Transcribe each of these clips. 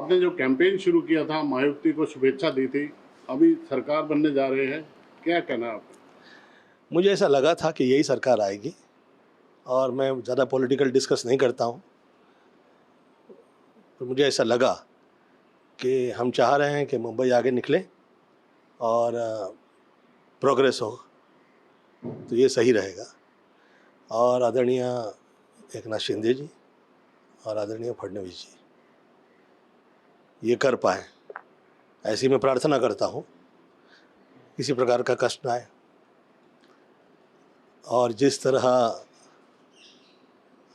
आपने जो कैंपेन शुरू किया था, मायावती को शुभेच्छा दी थी, अभी सरकार बनने जा रहे हैं, क्या कहना है आपका? मुझे ऐसा लगा था कि यही सरकार आएगी और मैं ज़्यादा पॉलिटिकल डिस्कस नहीं करता हूँ। तो मुझे ऐसा लगा कि हम चाह रहे हैं कि मुंबई आगे निकले और प्रोग्रेस हो, तो ये सही रहेगा। और आदरणीय एकनाथ शिंदे जी और आदरणीय फडणवीस जी ये कर पाएँ, ऐसी मैं प्रार्थना करता हूँ, किसी प्रकार का कष्ट ना आए। और जिस तरह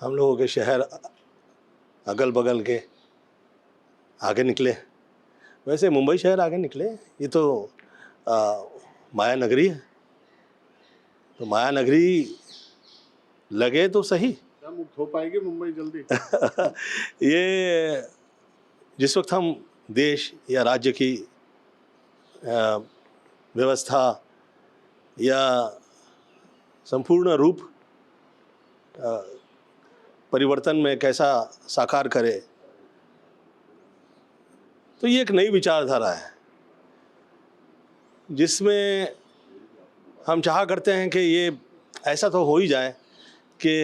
हम लोगों के शहर अगल बगल के आगे निकले, वैसे मुंबई शहर आगे निकले। ये तो माया नगरी है, तो माया नगरी लगे तो सही। क्या मुक्त हो पाएगी मुंबई जल्दी? ये जिस वक्त हम देश या राज्य की व्यवस्था या संपूर्ण रूप परिवर्तन में कैसा साकार करे, तो ये एक नई विचारधारा है जिसमें हम चाह करते हैं कि ये ऐसा तो हो ही जाए कि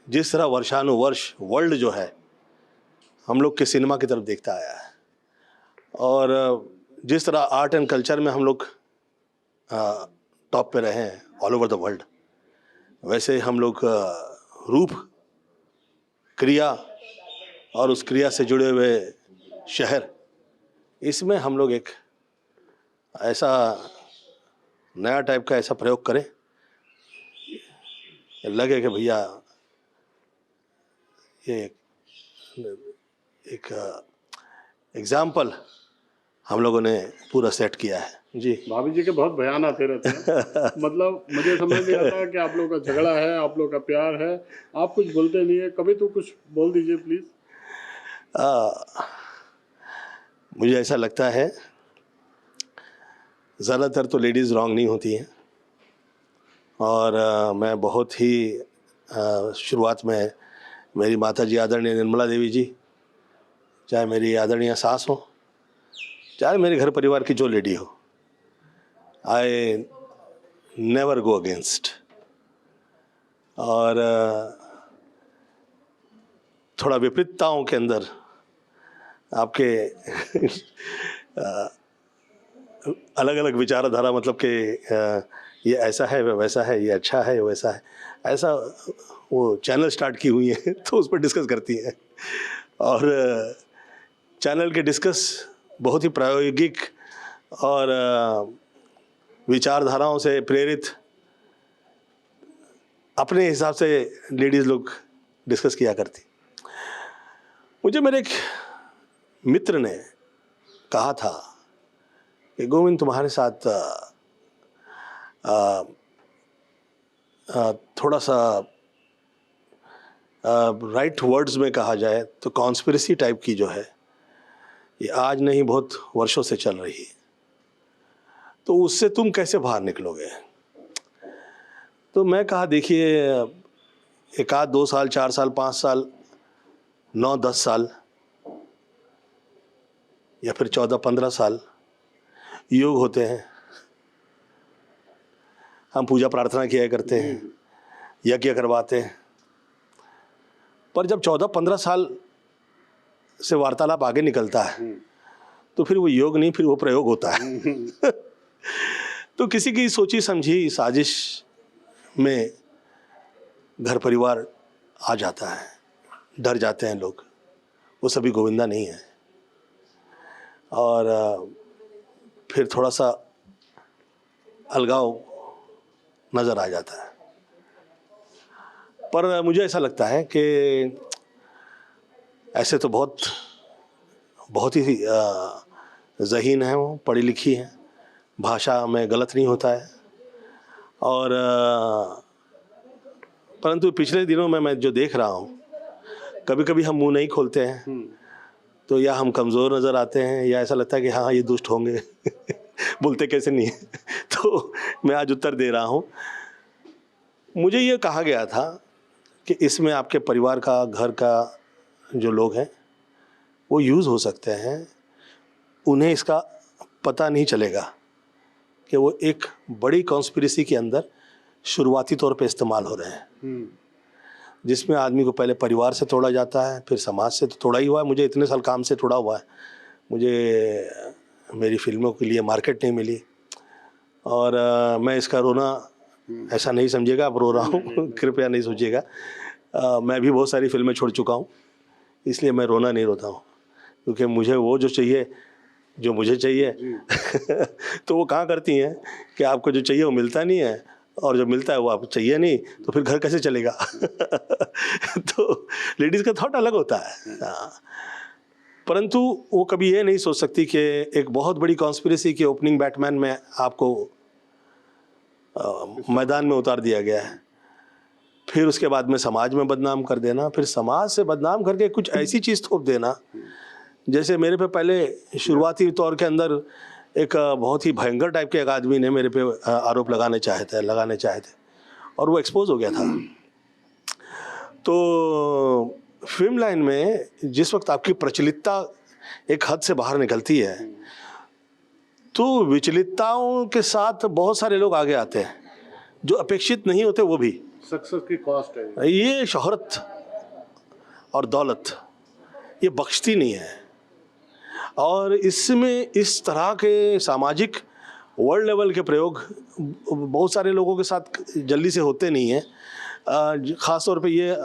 जिस तरह वर्षानुवर्ष वर्ल्ड जो है हम लोग के सिनेमा की तरफ देखता आया है, और जिस तरह आर्ट एंड कल्चर में हम लोग टॉप पे रहे हैं ऑल ओवर द वर्ल्ड, वैसे हम लोग रूप, क्रिया और उस क्रिया से जुड़े हुए शहर, इसमें हम लोग एक ऐसा नया टाइप का ऐसा प्रयोग करें, लगे कि भैया ये एक एग्जाम्पल हम लोगों ने पूरा सेट किया है। जी, भाभी जी के बहुत बयान आते रहते हैं। मतलब मुझे समझ नहीं आता कि आप लोग का झगड़ा है, आप लोग का प्यार है, आप कुछ बोलते नहीं है, कभी तो कुछ बोल दीजिए प्लीज। मुझे ऐसा लगता है ज़्यादातर तो लेडीज़ रॉन्ग नहीं होती हैं, और मैं बहुत ही शुरुआत में मेरी माता जी आदरणीय निर्मला देवी जी, चाहे मेरी आदरणीय सास हो, चाहे मेरे घर परिवार की जो लेडी हो, आई नेवर गो अगेंस्ट। और थोड़ा विपरीतताओं के अंदर आपके अलग अलग विचारधारा, मतलब कि ये ऐसा है, वैसा है, ये अच्छा है, ये वैसा है, ऐसा वो चैनल स्टार्ट की हुई है तो उस पर डिस्कस करती हैं। और चैनल के डिस्कस बहुत ही प्रायोगिक और विचारधाराओं से प्रेरित अपने हिसाब से लेडीज़ लोग डिस्कस किया करती। मुझे मेरे एक मित्र ने कहा था कि गोविंद, तुम्हारे साथ थोड़ा सा राइट वर्ड्स में कहा जाए तो कॉन्स्पिरेसी टाइप की जो है, ये आज नहीं बहुत वर्षों से चल रही है, तो उससे तुम कैसे बाहर निकलोगे? तो मैं कहा, देखिए, एक आध 2 साल, 4 साल, 5 साल, 9-10 साल या फिर 14-15 साल योग होते हैं। हम पूजा प्रार्थना किया करते हैं, यज्ञ करवाते हैं, पर जब 14-15 साल से वार्तालाप आगे निकलता है तो फिर वो योग नहीं, फिर वो प्रयोग होता है। तो किसी की सोची समझी साजिश में घर परिवार आ जाता है, डर जाते हैं लोग, वो सभी गोविंदा नहीं है, और फिर थोड़ा सा अलगाव नज़र आ जाता है। पर मुझे ऐसा लगता है कि ऐसे तो बहुत ही ज़हीन है, वो पढ़ी लिखी है, भाषा में गलत नहीं होता है, और परंतु पिछले दिनों में मैं जो देख रहा हूँ, कभी कभी हम मुंह नहीं खोलते हैं तो या हम कमज़ोर नज़र आते हैं या ऐसा लगता है कि हाँ ये दुष्ट होंगे बोलते कैसे नहीं है। तो मैं आज उत्तर दे रहा हूँ। मुझे ये कहा गया था कि इसमें आपके परिवार का, घर का जो लोग हैं, वो यूज़ हो सकते हैं, उन्हें इसका पता नहीं चलेगा कि वो एक बड़ी कॉन्स्पिरेसी के अंदर शुरुआती तौर पे इस्तेमाल हो रहे हैं, जिसमें आदमी को पहले परिवार से तोड़ा जाता है, फिर समाज से तो तोड़ा ही हुआ है। मुझे इतने साल काम से तोड़ा हुआ है, मुझे मेरी फिल्मों के लिए मार्केट नहीं मिली, और मैं इसका रोना ऐसा नहीं समझिएगा, आप रो रहा हूँ कृपया नहीं सोचिएगा। मैं भी बहुत सारी फिल्में छोड़ चुका हूँ, इसलिए मैं रोना नहीं रोता हूँ, क्योंकि मुझे वो जो चाहिए, जो मुझे चाहिए तो वो कहाँ करती हैं कि आपको जो चाहिए वो मिलता नहीं है, और जो मिलता है वो आपको चाहिए नहीं, तो फिर घर कैसे चलेगा तो लेडीज़ का थॉट अलग होता है। हाँ, परंतु वो कभी ये नहीं सोच सकती कि एक बहुत बड़ी कॉन्स्पिरेसी के ओपनिंग बैटमैन में आपको मैदान में उतार दिया गया है, फिर उसके बाद में समाज में बदनाम कर देना, फिर समाज से बदनाम करके कुछ ऐसी चीज़ थोप देना। जैसे मेरे पे पहले शुरुआती तौर के अंदर एक बहुत ही भयंकर टाइप के एक आदमी ने मेरे पे आरोप लगाने चाहे थे और वो एक्सपोज हो गया था। तो फिल्म लाइन में जिस वक्त आपकी प्रचलितता एक हद से बाहर निकलती है, तो विचलितताओं के साथ बहुत सारे लोग आगे आते हैं जो अपेक्षित नहीं होते, वो भी। सक्सेस की कॉस्ट है ये शोहरत और दौलत ये बख्शती नहीं है, और इसमें इस तरह के सामाजिक वर्ल्ड लेवल के प्रयोग बहुत सारे लोगों के साथ जल्दी से होते नहीं हैं। ख़ास तौर पे ये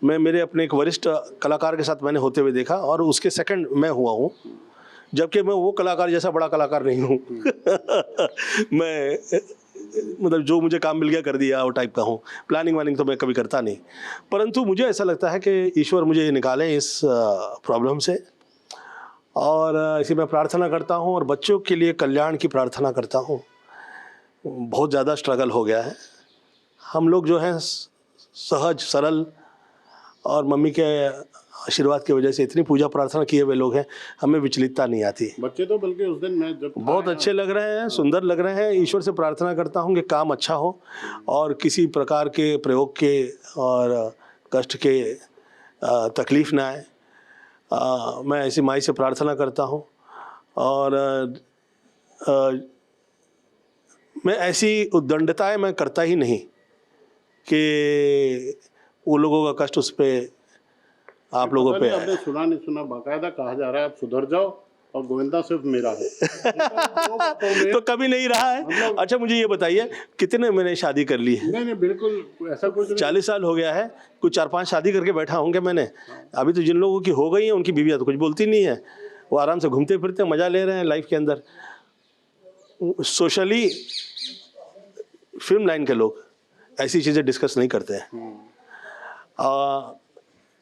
मैं मेरे अपने एक वरिष्ठ कलाकार के साथ मैंने होते हुए देखा, और उसके सेकंड मैं हुआ हूँ, जबकि मैं वो कलाकार जैसा बड़ा कलाकार नहीं हूँ मैं मतलब जो मुझे काम मिल गया कर दिया वो टाइप का हूँ, प्लानिंग वानिंग तो मैं कभी करता नहीं। परंतु मुझे ऐसा लगता है कि ईश्वर मुझे निकालें इस प्रॉब्लम से, और इसी मैं प्रार्थना करता हूँ, और बच्चों के लिए कल्याण की प्रार्थना करता हूँ। बहुत ज़्यादा स्ट्रगल हो गया है, हम लोग जो हैं सहज सरल और मम्मी के आशीर्वाद की वजह से इतनी पूजा प्रार्थना किए हुए लोग हैं, हमें विचलितता नहीं आती। बच्चे तो बल्कि उस दिन मैं जब बहुत अच्छे लग रहे हैं, सुंदर लग रहे हैं। ईश्वर से प्रार्थना करता हूँ कि काम अच्छा हो और किसी प्रकार के प्रयोग के और कष्ट के तकलीफ़ ना आए। मैं ऐसी माई से प्रार्थना करता हूँ, और मैं ऐसी उद्दंडताएं मैं करता ही नहीं कि वो लोगों का कष्ट उस पर आप लोगों पे। आपने सुना नहीं सुना, बाकायदा कहा जा रहा है आप सुधर जाओ और गोविंदा सिर्फ मेरा है तो कभी नहीं रहा है। मतलब, अच्छा मुझे ये बताइए कितने मैंने शादी कर ली है? नहीं बिल्कुल ऐसा कुछ नहीं। 40 साल हो गया है, कुछ 4-5 शादी करके बैठा होंगे मैंने। अभी तो जिन लोगों की हो गई है उनकी बीवियाँ तो कुछ बोलती नहीं है, वो आराम से घूमते फिरते मज़ा ले रहे हैं लाइफ के अंदर। सोशली फिल्म लाइन के लोग ऐसी चीज़ें डिस्कस नहीं करते हैं।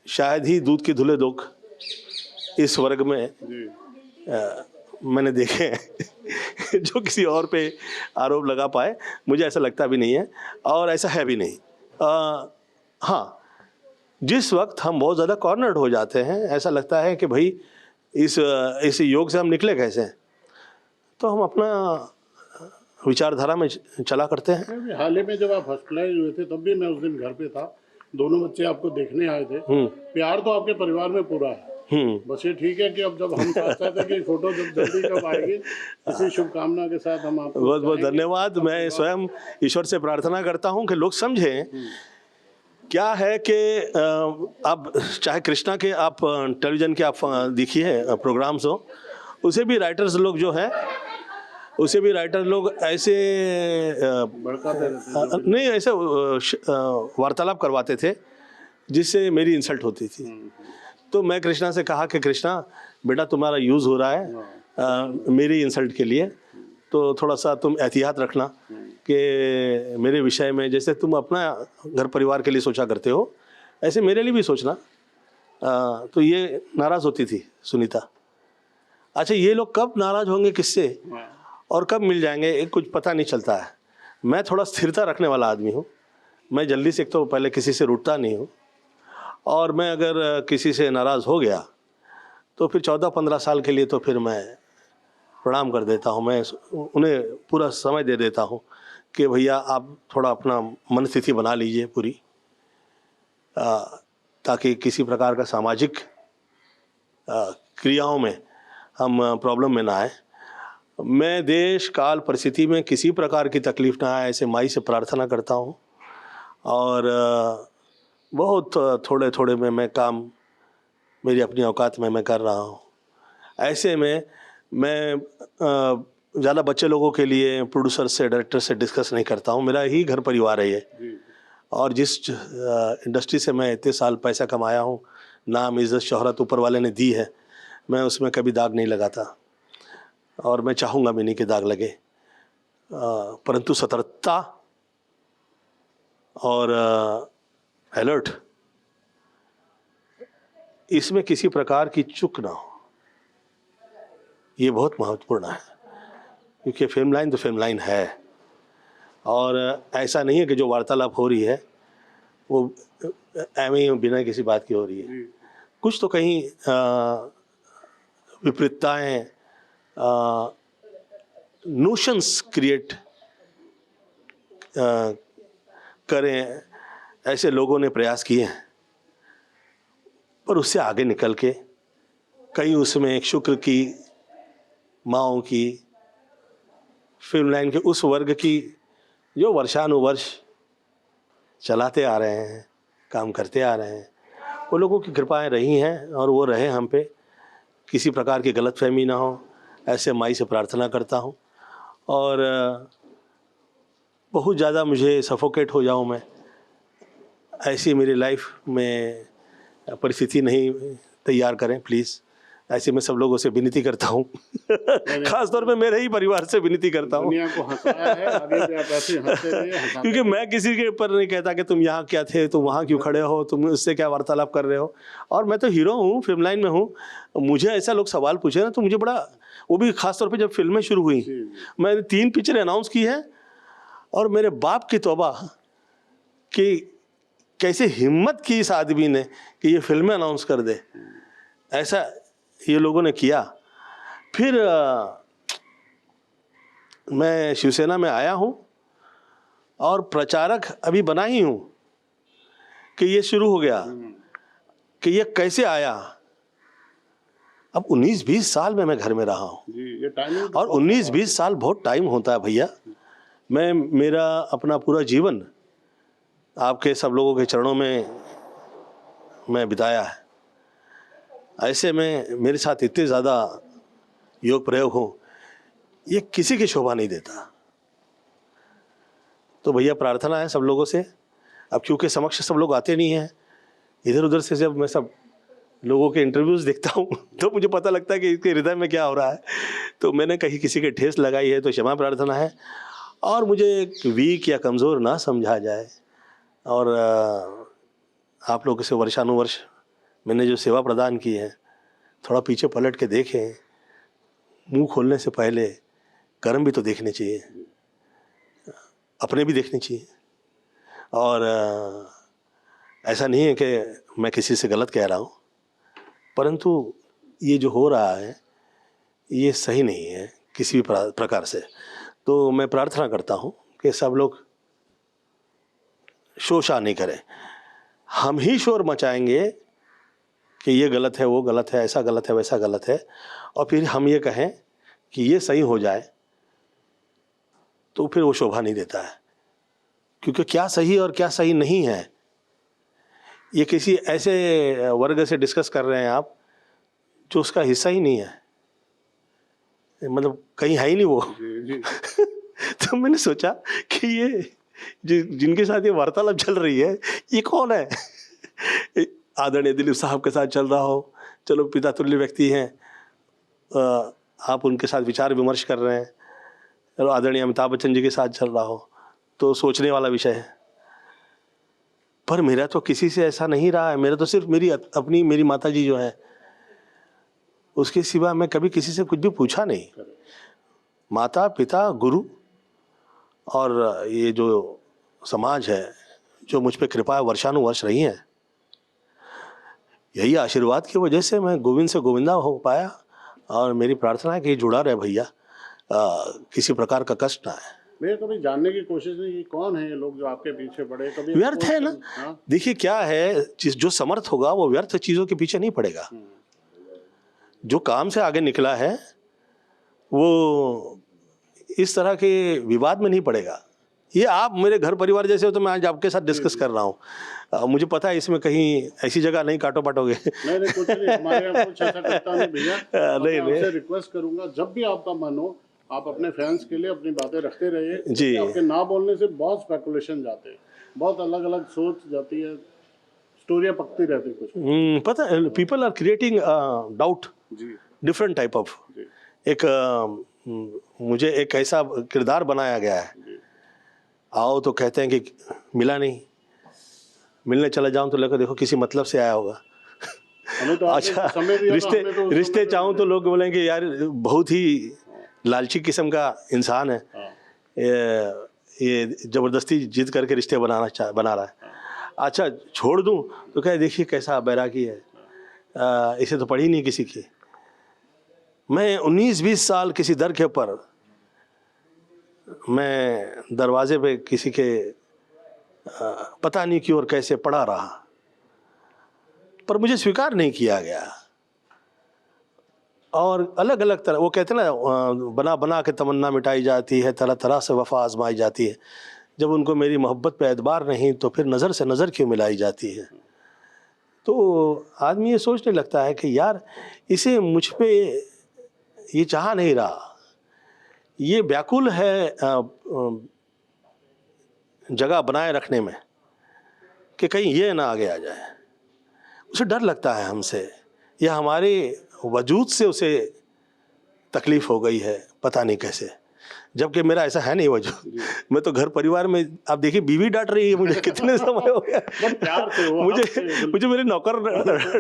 शायद ही दूध की धुले दोग इस वर्ग में मैंने देखे हैं जो किसी और पे आरोप लगा पाए। मुझे ऐसा लगता भी नहीं है, और ऐसा है भी नहीं। हाँ, जिस वक्त हम बहुत ज़्यादा कॉर्नर्ड हो जाते हैं, ऐसा लगता है कि भाई इस योग से हम निकले कैसे, तो हम अपना विचारधारा में चला करते हैं। हाल ही में जब आप हॉस्पिटलाइज हुए थे तब भी मैं उस दिन घर पे था, दोनों बच्चे आपको देखने आए थे। प्यार तो आपके परिवार में पूरा है, बस ये ठीक है कि अब जब हम चाहते थे कि फोटो जब जल्दी कब आएगी, इसी शुभकामना के साथ हम आपको बहुत बहुत धन्यवाद। मैं स्वयं ईश्वर से प्रार्थना करता हूँ कि लोग समझें क्या है कि अब चाहे कृष्णा के आप टेलीविज़न के आप देखिए प्रोग्राम्स हो, उसे भी राइटर्स लोग जो हैं, उसे भी राइटर लोग ऐसे नहीं ऐसे वार्तालाप करवाते थे जिससे मेरी इंसल्ट होती थी। तो मैं कृष्णा से कहा कि कृष्णा बेटा तुम्हारा यूज़ हो रहा है मेरी इंसल्ट के लिए, तो थोड़ा सा तुम एहतियात रखना कि मेरे विषय में जैसे तुम अपना घर परिवार के लिए सोचा करते हो ऐसे मेरे लिए भी सोचना। तो ये नाराज़ होती थी सुनीता। अच्छा ये लोग कब नाराज़ होंगे किससे और कब मिल जाएंगे एक कुछ पता नहीं चलता है। मैं थोड़ा स्थिरता रखने वाला आदमी हूँ, मैं जल्दी से एक तो पहले किसी से रूठता नहीं हूँ, और मैं अगर किसी से नाराज़ हो गया तो फिर 14-15 साल के लिए तो फिर मैं प्रणाम कर देता हूँ। मैं उन्हें पूरा समय दे देता हूँ कि भैया आप थोड़ा अपना मन स्थिति बना लीजिए पूरी, ताकि किसी प्रकार का सामाजिक क्रियाओं में हम प्रॉब्लम में ना आए। मैं देश काल परिस्थिति में किसी प्रकार की तकलीफ़ ना आए ऐसे माई से प्रार्थना करता हूँ। और बहुत थोड़े थोड़े में मैं काम मेरी अपनी औकात में मैं कर रहा हूँ। ऐसे में मैं ज़्यादा बच्चे लोगों के लिए प्रोड्यूसर से डायरेक्टर से डिस्कस नहीं करता हूँ। मेरा ही घर परिवार है ये, और जिस इंडस्ट्री से मैं इतने साल पैसा कमाया हूँ, नाम इज़्ज़त शोहरत ऊपर वाले ने दी है, मैं उसमें कभी दाग नहीं लगाता और मैं चाहूँगा भी नहीं कि दाग लगे। परंतु सतर्कता और अलर्ट, इसमें किसी प्रकार की चूक ना हो, ये बहुत महत्वपूर्ण है। क्योंकि फिल्म लाइन तो फिल्म लाइन है, और ऐसा नहीं है कि जो वार्तालाप हो रही है वो एवं ही बिना किसी बात की हो रही है। कुछ तो कहीं विपरीतताएं, नोशंस क्रिएट करें, ऐसे लोगों ने प्रयास किए हैं। पर उससे आगे निकल के कई उसमें एक शुक्र की माँओं की, फिल्म लाइन के उस वर्ग की जो वर्षानुवर्ष चलाते आ रहे हैं, काम करते आ रहे हैं, वो लोगों की कृपाएं रही हैं और वो रहे हम पे। किसी प्रकार की गलतफहमी ना हो, ऐसे माई से प्रार्थना करता हूँ। और बहुत ज़्यादा मुझे सफोकेट हो जाऊँ मैं, ऐसी मेरी लाइफ में परिस्थिति नहीं तैयार करें प्लीज़। ऐसे मैं सब लोगों से विनती करता हूँ खास तौर पे मेरे ही परिवार से विनती करता हूँ दुनिया को हंसाया है, आगे से आप ऐसे हंसते रहिए, हंसाते क्योंकि मैं किसी के ऊपर नहीं कहता कि तुम यहाँ क्या थे, तुम वहाँ क्यों खड़े हो, तुम उससे क्या वार्तालाप कर रहे हो। और मैं तो हीरो हूँ, फिल्म लाइन में हूँ। मुझे ऐसा लोग सवाल पूछे ना तो मुझे बड़ा, वो भी खास तौर पे जब फिल्में शुरू हुई, मैंने 3 पिक्चरें अनाउंस की है और मेरे बाप की तौबा कि कैसे हिम्मत की इस आदमी ने कि ये फिल्में अनाउंस कर दे, ऐसा ये लोगों ने किया। फिर मैं शिवसेना में आया हूँ और प्रचारक अभी बना ही हूँ कि ये शुरू हो गया कि ये कैसे आया। अब 19-20 साल में मैं घर में रहा हूँ जी, ये टाइमिंग और 19-20 साल बहुत टाइम होता है भैया। मैं मेरा अपना पूरा जीवन आपके सब लोगों के चरणों में मैं बिताया है। ऐसे में मेरे साथ इतने ज़्यादा योग प्रयोग हो, ये किसी की शोभा नहीं देता। तो भैया प्रार्थना है सब लोगों से। अब क्योंकि समक्ष सब लोग आते नहीं हैं, इधर उधर से जब मैं सब लोगों के इंटरव्यूज़ देखता हूँ तो मुझे पता लगता है कि इसके हृदय में क्या हो रहा है। तो मैंने कहीं किसी के ठेस लगाई है तो क्षमा प्रार्थना है, और मुझे वीक या कमज़ोर ना समझा जाए। और आप लोगों से वर्षानुवर्ष मैंने जो सेवा प्रदान की है, थोड़ा पीछे पलट के देखें। मुंह खोलने से पहले कर्म भी तो देखने चाहिए, अपने भी देखने चाहिए। और ऐसा नहीं है कि मैं किसी से गलत कह रहा हूँ, परंतु ये जो हो रहा है ये सही नहीं है किसी भी प्रकार से। तो मैं प्रार्थना करता हूँ कि सब लोग शोषा नहीं करें। हम ही शोर मचाएंगे कि ये गलत है, वो गलत है, ऐसा गलत है, वैसा गलत है, और फिर हम ये कहें कि ये सही हो जाए, तो फिर वो शोभा नहीं देता है। क्योंकि क्या सही और क्या सही नहीं है, ये किसी ऐसे वर्ग से डिस्कस कर रहे हैं आप जो उसका हिस्सा ही नहीं है, मतलब कहीं है ही नहीं वो। जी। तो मैंने सोचा कि ये जिनके साथ ये वार्तालाप चल रही है ये कौन है। आदरणीय दिलीप साहब के साथ चल रहा हो, चलो पिता तुल्य व्यक्ति हैं, आप उनके साथ विचार विमर्श कर रहे हैं। चलो आदरणीय अमिताभ बच्चन जी के साथ चल रहा हो तो सोचने वाला विषय है। पर मेरा तो किसी से ऐसा नहीं रहा है। मेरा तो सिर्फ मेरी माता जी जो है, उसके सिवा मैं कभी किसी से कुछ भी पूछा नहीं। माता पिता गुरु और ये जो समाज है जो मुझ पे कृपा वर्षानुवर्ष रही है, यही आशीर्वाद की वजह से मैं गोविंद से गोविंदा हो पाया। और मेरी प्रार्थना है कि जुड़ा रहे भैया, किसी प्रकार का कष्ट ना है। मैं कभी जानने की कोशिश नहीं की कौन है ये लोग जो आपके पीछे पड़े, कभी व्यर्थ है ना। हाँ? देखिए क्या है, जो समर्थ होगा वो व्यर्थ चीज़ों के पीछे नहीं पड़ेगा। जो काम से आगे निकला है वो इस तरह के विवाद में नहीं पड़ेगा। ये आप मेरे घर परिवार जैसे हो तो मैं आज आपके साथ डिस्कस कर रहा हूँ। मुझे पता है इसमें कहीं ऐसी जगह नहीं काटो पाटोगे। नहीं कुछ नहीं, हमारे यहाँ कुछ ऐसा करता नहीं भैया। नहीं मैं आपसे रिक्वेस्ट करूंगा जब भी आपका मन हो आप अपने फैंस के लिए अपनी बातें रखते रहिए जी। आपके ना बोलने से बहुत स्पेकुलेशन जाते हैं, बहुत अलग अलग सोच जाती है, स्टोरियाँ पकती रहती कुछ। पता है पीपल आर क्रिएटिंग डाउट जी डिफरेंट टाइप ऑफ। जी एक मुझे एक ऐसा किरदार बनाया गया है, आओ तो कहते हैं कि मिला नहीं, मिलने चला जाऊं तो लगा देखो किसी मतलब से आया होगा। हमें तो अच्छा समय दिया था, हमें तो उस रिश्ते समय चाहूं तो लोग बोलेंगे यार बहुत ही लालची किस्म का इंसान है, हाँ। ये ज़बरदस्ती जिद करके रिश्ते बना रहा है। अच्छा छोड़ दूं तो कहे देखिए कैसा बैरागी है, इसे तो पड़ी नहीं किसी की। मैं 19-20 साल किसी दर के ऊपर मैं दरवाजे पे किसी के पता नहीं क्यों और कैसे पड़ा रहा, पर मुझे स्वीकार नहीं किया गया। और अलग अलग तरह वो कहते हैं ना बना बना के तमन्ना मिटाई जाती है, तरह तरह से वफ़ा आजमाई जाती है। जब उनको मेरी मोहब्बत पे एतबार नहीं तो फिर नज़र से नज़र क्यों मिलाई जाती है। तो आदमी ये सोचने लगता है कि यार इसे मुझ पे ये चाह नहीं रहा, ये व्याकुल है जगह बनाए रखने में कि कहीं ये ना आगे आ जाए। उसे डर लगता है हमसे या हमारे वजूद से उसे तकलीफ़ हो गई है, पता नहीं कैसे, जबकि मेरा ऐसा है नहीं वजूद। मैं तो घर परिवार में आप देखिए बीवी डांट रही है मुझे कितने समय हो गया। प्यार से वो मुझे मेरे नौकर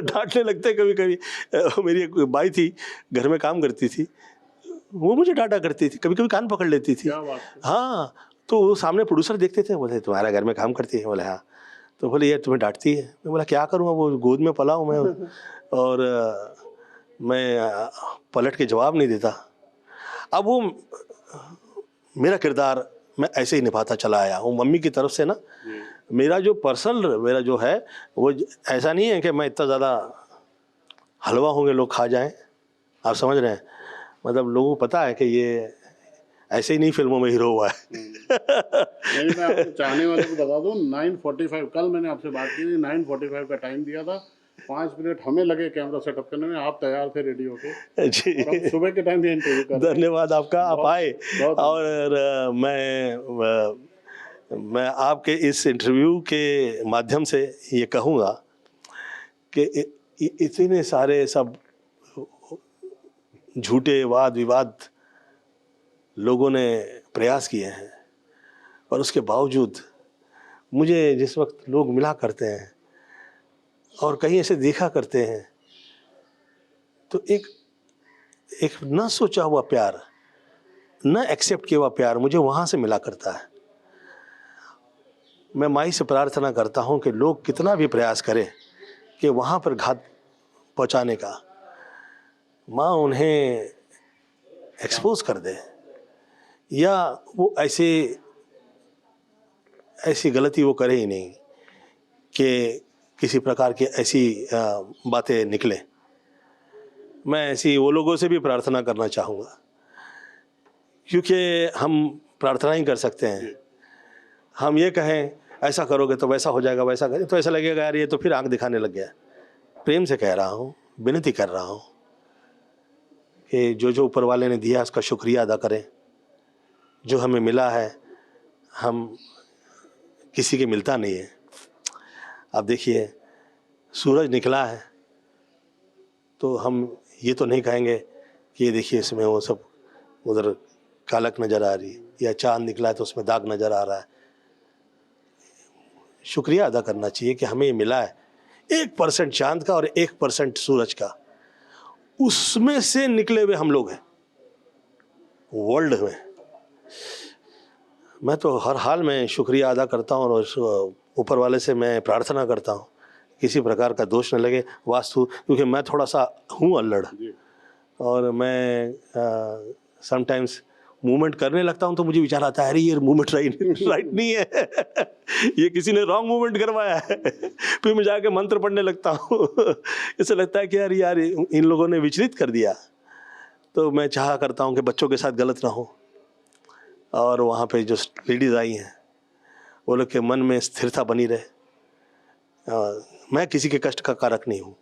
डांटने लगते कभी कभी। मेरी एक बाई थी घर में काम करती थी, वो मुझे डांटा करती थी, कभी कभी कान पकड़ लेती थी। क्या बात है। हाँ तो वो सामने प्रोड्यूसर देखते थे, बोले तुम्हारा घर में काम करती है? बोले हाँ। तो बोले यार तुम्हें डांटती है? मैं बोला क्या करूँ, वो गोद में पला हूँ मैं और मैं पलट के जवाब नहीं देता। अब वो मेरा किरदार मैं ऐसे ही निभाता चला आया हूँ मम्मी की तरफ से ना। मेरा जो पर्सनल मेरा जो है वो ऐसा नहीं है कि मैं इतना ज़्यादा हलवा होंगे लोग खा जाएं, आप समझ रहे हैं। मतलब लोगों को पता है कि ये ऐसे ही नहीं फिल्मों में हीरो हुआ है। नहीं मैं आपको चाहने वाले को बता दूं 9:45 कल मैंने आपसे बात की थी, 9:45 का टाइम दिया था, 5 मिनट हमें लगे कैमरा सेटअप करने में, आप तैयार थे रेडी होके जी और हम सुबह के टाइम भी इंटरव्यू कर रहे हैं। धन्यवाद आपका, आप आए। बहुत और मैं आपके इस इंटरव्यू के माध्यम से ये कहूँगा कि इतने सारे सब झूठे वाद विवाद लोगों ने प्रयास किए हैं और उसके बावजूद मुझे जिस वक्त लोग मिला करते हैं और कहीं ऐसे देखा करते हैं तो एक न सोचा हुआ प्यार, न एक्सेप्ट किया हुआ प्यार मुझे वहाँ से मिला करता है। मैं माई से प्रार्थना करता हूँ कि लोग कितना भी प्रयास करें कि वहाँ पर घात पहुँचाने का, माँ उन्हें एक्सपोज कर दे या वो ऐसी गलती वो करे ही नहीं कि किसी प्रकार की ऐसी बातें निकले। मैं ऐसी वो लोगों से भी प्रार्थना करना चाहूँगा, क्योंकि हम प्रार्थना ही कर सकते हैं। हम ये कहें ऐसा करोगे तो वैसा हो जाएगा, वैसा करें तो ऐसा लगेगा यार ये तो फिर आंख दिखाने लग गया। प्रेम से कह रहा हूँ, विनती कर रहा हूँ कि जो ऊपर वाले ने दिया उसका शुक्रिया अदा करें। जो हमें मिला है हम किसी के मिलता नहीं है। अब देखिए सूरज निकला है तो हम ये तो नहीं कहेंगे कि ये देखिए इसमें वो सब उधर कालक नज़र आ रही है, या चाँद निकला है तो उसमें दाग नज़र आ रहा है। शुक्रिया अदा करना चाहिए कि हमें ये मिला है 1% चाँद का और 1% सूरज का, उसमें से निकले हुए हम लोग हैं वर्ल्ड में। मैं तो हर हाल में शुक्रिया अदा करता हूँ और ऊपर वाले से मैं प्रार्थना करता हूँ किसी प्रकार का दोष न लगे वास्तु, क्योंकि मैं थोड़ा सा हूँ अल्लड़ और मैं समटाइम्स मूवमेंट करने लगता हूँ तो मुझे विचार आता है, अरे ये मूवमेंट राइट नहीं है, ये किसी ने रॉन्ग मूवमेंट करवाया है। फिर मैं जाके मंत्र पढ़ने लगता हूँ। इससे लगता है कि यार इन लोगों ने विचलित कर दिया। तो मैं चाहा करता हूँ कि बच्चों के साथ गलत ना हो, और वहाँ पे जो लेडीज़ आई हैं वो लोग के मन में स्थिरता बनी रहे। मैं किसी के कष्ट का कारक नहीं हूँ।